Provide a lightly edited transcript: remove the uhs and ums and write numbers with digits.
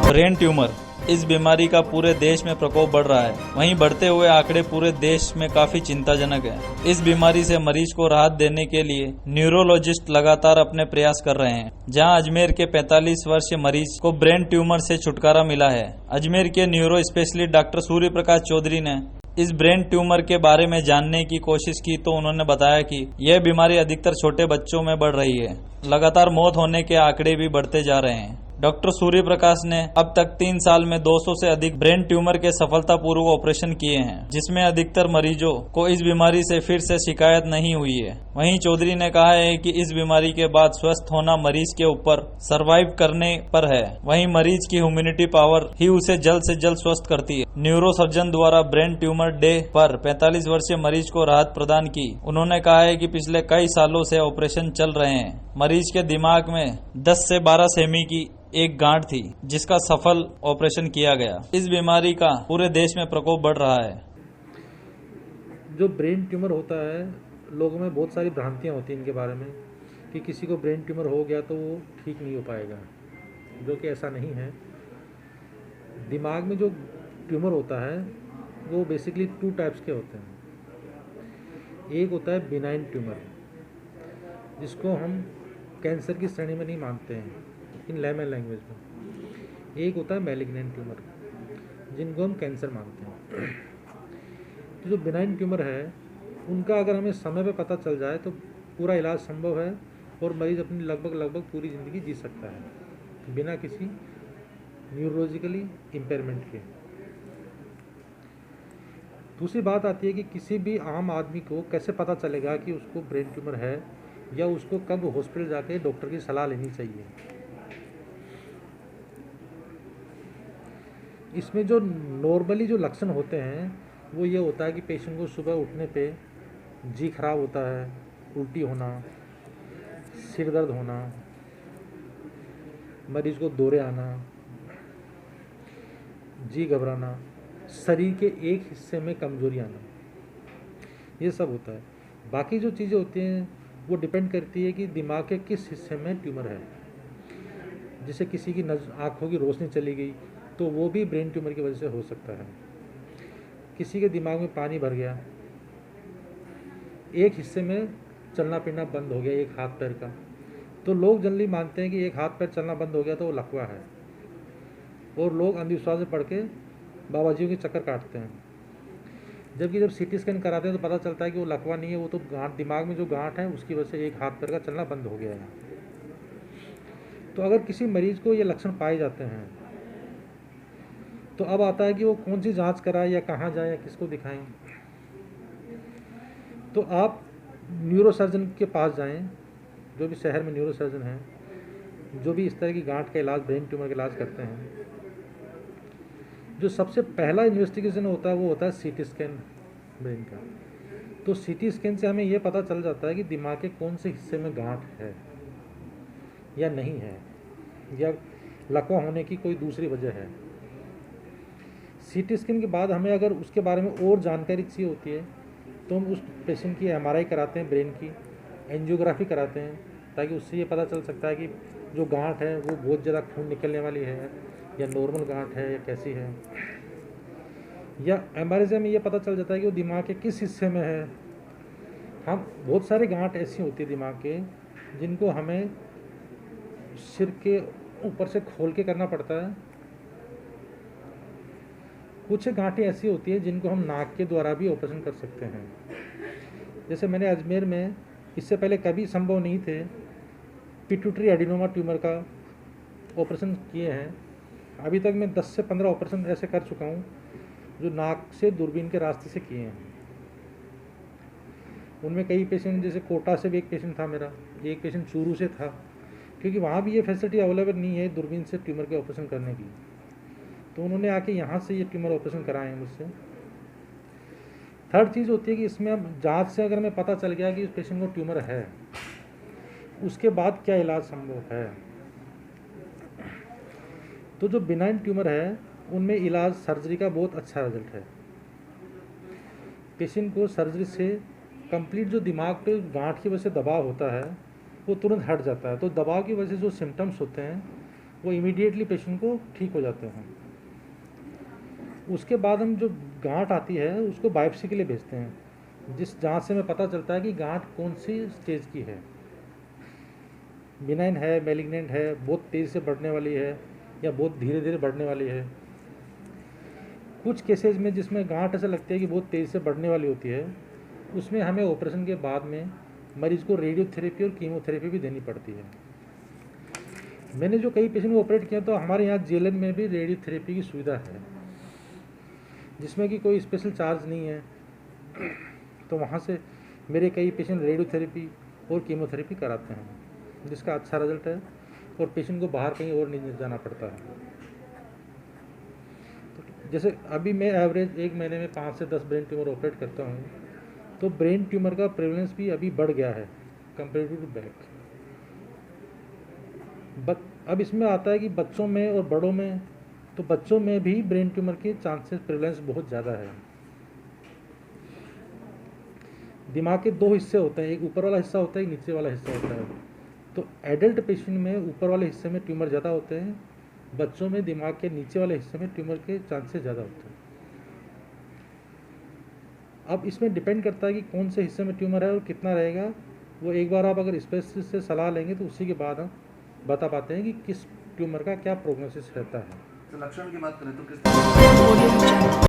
Brain tumour, इस बीमारी का पूरे देश में प्रकोप बढ़ रहा है। वहीं बढ़ते हुए आंकड़े पूरे देश में काफी चिंताजनक है। इस बीमारी से मरीज को राहत देने के लिए न्यूरोलॉजिस्ट लगातार अपने प्रयास कर रहे हैं। जहां अजमेर के 45 वर्षीय मरीज को ब्रेन ट्यूमर से छुटकारा मिला है। अजमेर के neuro specialist doctor Surya Prakash Chaudhary ने इस ब्रेन ट्यूमर के बारे में जानने की कोशिश की तो उन्होंने बताया कि यह बीमारी अधिकतर छोटे बच्चों में बढ़ रही है। लगातार मौत होने के आंकड़े भी बढ़ते जा रहे हैं। डॉक्टर सूर्य प्रकाश ने अब तक 3 साल में 200 से अधिक ब्रेन ट्यूमर के सफलतापूर्वक ऑपरेशन किए हैं, जिसमें अधिकतर मरीजों को इस बीमारी से फिर से शिकायत नहीं हुई है। वहीं चौधरी ने कहा है कि इस बीमारी के बाद स्वस्थ होना मरीज के ऊपर सर्वाइव करने पर है। वहीं मरीज की इम्यूनिटी पावर ही उसे जल्द से जल्द स्वस्थ करती है। न्यूरो सर्जन द्वारा ब्रेन ट्यूमर डे पर 45 वर्षीय मरीज को राहत प्रदान की। उन्होंने कहा है कि पिछले कई सालों से ऑपरेशन चल रहे हैं। मरीज के दिमाग में 10 से 12 सेमी की एक गांठ थी, जिसका सफल ऑपरेशन किया गया। इस बीमारी का पूरे देश में प्रकोप बढ़ रहा है। जो ब्रेन ट्यूमर होता है, लोगों में बहुत सारी भ्रांतियां होती हैं इनके बारे में कि किसी को ब्रेन ट्यूमर हो गया तो वो ठीक नहीं हो पाएगा, जो कि ऐसा नहीं है। दिमाग में जो ट्यूमर होता है वो बेसिकली 2 टाइप्स के होते हैं। एक होता है बिनाइन ट्यूमर, जिसको हम कैंसर की श्रेणी में नहीं मानते हैं इन लेमन लैंग्वेज में। एक होता है मैलिग्नेंट ट्यूमर, जिनको हम कैंसर मानते हैं। तो जो बिनाइन ट्यूमर है उनका अगर हमें समय पे पता चल जाए तो पूरा इलाज संभव है और मरीज अपनी लगभग पूरी ज़िंदगी जी सकता है बिना किसी न्यूरोलॉजिकली इम्पेयरमेंट के। दूसरी बात आती है कि किसी भी आम आदमी को कैसे पता चलेगा कि उसको ब्रेन ट्यूमर है, या उसको कब हॉस्पिटल जाके डॉक्टर की सलाह लेनी चाहिए। इसमें जो नॉर्मली जो लक्षण होते हैं वो ये होता है कि पेशेंट को सुबह उठने पे जी खराब होता है, उल्टी होना, सिर दर्द होना, मरीज को दौरे आना, जी घबराना, शरीर के एक हिस्से में कमजोरी आना, ये सब होता है। बाकी जो चीज़ें होती हैं वो डिपेंड करती है कि दिमाग के किस हिस्से में ट्यूमर है। जैसे किसी की आँखों की रोशनी चली गई तो वो भी ब्रेन ट्यूमर की वजह से हो सकता है। किसी के दिमाग में पानी भर गया, एक हिस्से में चलना फिरना बंद हो गया, एक हाथ पैर का, तो लोग जनरली मानते हैं कि एक हाथ पैर चलना बंद हो गया तो वो लकवा है, और लोग अंधविश्वास में पड़ के बाबा जी के चक्कर काटते हैं। जबकि जब सीटी स्कैन कराते हैं तो पता चलता है कि वो लकवा नहीं है, वो तो गांठ, दिमाग में जो गांठ है उसकी वजह से एक हाथ पैर का चलना बंद हो गया है। तो अगर किसी मरीज को ये लक्षण पाए जाते हैं तो अब आता है कि वो कौन सी जांच कराए या कहाँ जाए या किसको दिखाएं। तो आप न्यूरो सर्जन के पास जाएं, जो भी शहर में न्यूरो सर्जन हैं, जो भी इस तरह की गांठ का इलाज, ब्रेन ट्यूमर का इलाज करते हैं। जो सबसे पहला इन्वेस्टिगेशन होता है वो होता है सीटी स्कैन ब्रेन का। तो सीटी स्कैन से हमें ये पता चल जाता है कि दिमाग के कौन से हिस्से में गांठ है या नहीं है, या लकवा होने की कोई दूसरी वजह है। सीटी स्कैन के बाद हमें अगर उसके बारे में और जानकारी चाहिए होती है तो हम उस पेशेंट की एमआरआई कराते हैं, ब्रेन की एंजियोग्राफी कराते हैं, ताकि उससे ये पता चल सकता है कि जो गांठ है वो बहुत ज़्यादा खून निकलने वाली है या नॉर्मल गांठ है या कैसी है। या एमआरआई से हमें ये पता चल जाता है कि वो दिमाग के किस हिस्से में है। हम बहुत सारे गांठ ऐसी होती है दिमाग के जिनको हमें सिर के ऊपर से खोल के करना पड़ता है। कुछ गांठें ऐसी होती है जिनको हम नाक के द्वारा भी ऑपरेशन कर सकते हैं। जैसे मैंने अजमेर में, इससे पहले कभी संभव नहीं थे, पिट्यूटरी एडिनोमा ट्यूमर का ऑपरेशन किए हैं। अभी तक मैं 10 से 15 ऑपरेशन ऐसे कर चुका हूँ जो नाक से दूरबीन के रास्ते से किए हैं। उनमें कई पेशेंट, जैसे कोटा से भी एक पेशेंट था मेरा, एक पेशेंट चूरू से था, क्योंकि वहाँ भी ये फैसिलिटी अवेलेबल नहीं है दूरबीन से ट्यूमर के ऑपरेशन करने की। तो उन्होंने आके यहाँ से ये ट्यूमर ऑपरेशन कराए हैं मुझसे। थर्ड चीज़ होती है कि इसमें अब जांच से अगर हमें पता चल गया कि इस पेशेंट को ट्यूमर है, उसके बाद क्या इलाज संभव है। तो जो बिनाइन ट्यूमर है उनमें इलाज सर्जरी का बहुत अच्छा रिजल्ट है। पेशेंट को सर्जरी से कंप्लीट जो दिमाग पे गांठ की वजह से दबाव होता है वो तुरंत हट जाता है। तो दबाव की वजह से जो सिम्टम्स होते हैं वो इमीडिएटली पेशेंट को ठीक हो जाते हैं। उसके बाद हम जो गांठ आती है उसको बायोप्सी के लिए भेजते हैं, जिस जांच से हमें पता चलता है कि गांठ कौन सी स्टेज की है, बिनाइन है, मैलिग्नेंट है, बहुत तेज़ी से बढ़ने वाली है या बहुत धीरे धीरे बढ़ने वाली है। कुछ केसेस में जिसमें गांठ ऐसा लगती है कि बहुत तेज़ी से बढ़ने वाली होती है, उसमें हमें ऑपरेशन के बाद में मरीज को रेडियोथेरेपी और कीमोथेरेपी भी देनी पड़ती है। मैंने जो कई पेशेंट को ऑपरेट किया तो हमारे यहाँ जेएलएन में भी रेडियोथेरेपी की सुविधा है, जिसमें कि कोई स्पेशल चार्ज नहीं है। तो वहाँ से मेरे कई पेशेंट रेडियोथेरेपी और कीमोथेरेपी कराते हैं, जिसका अच्छा रिजल्ट है और पेशेंट को बाहर कहीं और नहीं जाना पड़ता है। तो जैसे अभी मैं एवरेज एक महीने में 5 से 10 ब्रेन ट्यूमर ऑपरेट करता हूँ, तो ब्रेन ट्यूमर का प्रेवलेंस भी अभी बढ़ गया है कंपेरेटिव टू बैक। अब इसमें आता है कि बच्चों में और बड़ों में, तो बच्चों में भी ब्रेन ट्यूमर के चांसेस प्रेवलेंस बहुत ज़्यादा है। दिमाग के 2 हिस्से होते हैं, एक ऊपर वाला हिस्सा होता है, एक नीचे वाला हिस्सा होता है। तो एडल्ट पेशेंट में ऊपर वाले हिस्से में ट्यूमर ज़्यादा होते हैं, बच्चों में दिमाग के नीचे वाले हिस्से में ट्यूमर के चांसेस ज़्यादा होते हैं। अब इसमें डिपेंड करता है कि कौन से हिस्से में ट्यूमर है और कितना रहेगा। वो एक बार आप अगर स्पेशलिस्ट से सलाह लेंगे तो उसी के बाद हम बता पाते हैं कि किस ट्यूमर का क्या प्रोग्नोसिस रहता है। तो लक्षण की बात करें तो किस